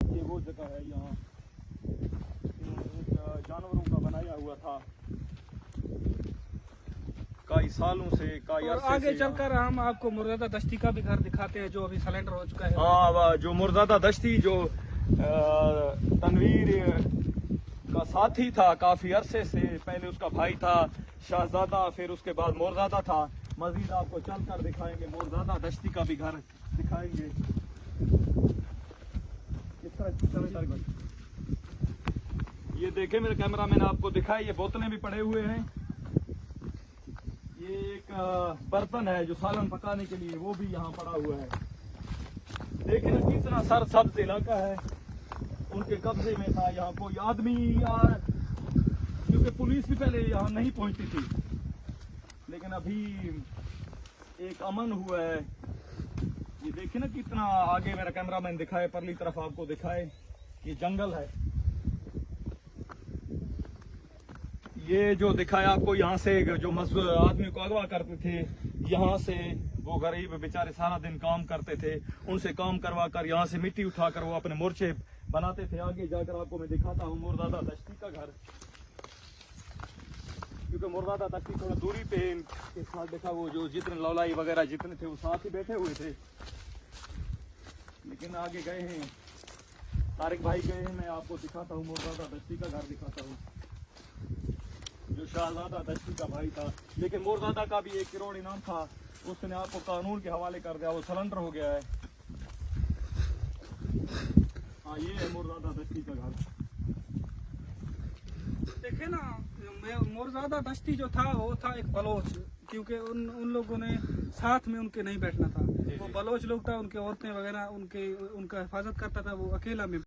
ये वो जगह है, यहाँ जानवरों का बनाया हुआ था कई सालों से, कई और आगे चलकर हम आपको मुर्दादा दश्ती का भी घर दिखाते हैं जो अभी सलेंडर हो चुका है। हाँ, जो मुर्दादा दश्ती जो तनवीर का साथी था काफी अरसे से, पहले उसका भाई था शहजादा, फिर उसके बाद मुर्दादा था। मजीद आपको चलकर दिखाएंगे, मुर्दादा दश्ती का भी घर दिखाएंगे। ये देखे मेरे कैमरा मैन आपको दिखाए, ये बोतलें भी पड़े हुए हैं। ये एक बर्तन है जो सालन पकाने के लिए, वो भी यहाँ पड़ा हुआ है। देखे ना कितना सरसब्ज इलाका है, उनके कब्जे में था। यहाँ कोई आदमी क्योंकि पुलिस भी पहले यहाँ नहीं पहुंचती थी, लेकिन अभी एक अमन हुआ है। ये देखिए ना कितना आगे मेरा कैमरामैन दिखाए, परली तरफ आपको दिखाए, ये जंगल है। ये जो दिखाया आपको, यहाँ से जो मजदूर आदमी को अगवा करते थे, यहाँ से वो गरीब बेचारे सारा दिन काम करते थे, उनसे काम करवा कर यहाँ से मिट्टी उठाकर वो अपने मोर्चे बनाते थे। आगे जाकर आपको मैं दिखाता हूँ मुर्दादा दश्ती का घर, क्योंकि मुर्दादा दश्ती थोड़ा दूरी पे के साथ देखा, वो जो जितने लौलाई वगैरह जितने थे वो साथ ही बैठे हुए थे, लेकिन आगे गए हैं, तारिक भाई गए हैं। मैं आपको दिखाता हूँ मुर्दादा दश्ती का घर दिखाता हूँ, जो शहजादा दश्ती का भाई था। लेकिन मुर्दादा का भी 1 करोड़ इनाम था, उसने आपको कानून के हवाले कर दिया, वो सरेंडर हो गया है। हाँ, ये है मुर्दादा दश्ती का घर। देखे ना, मुर्दादा दश्ती जो था वो था एक बलोच, क्योंकि उन लोगों ने साथ में उनके नहीं बैठना था। वो बलोच लोग था, उनके औरतें वगैरह उनका हिफाजत करता था, वो अकेला में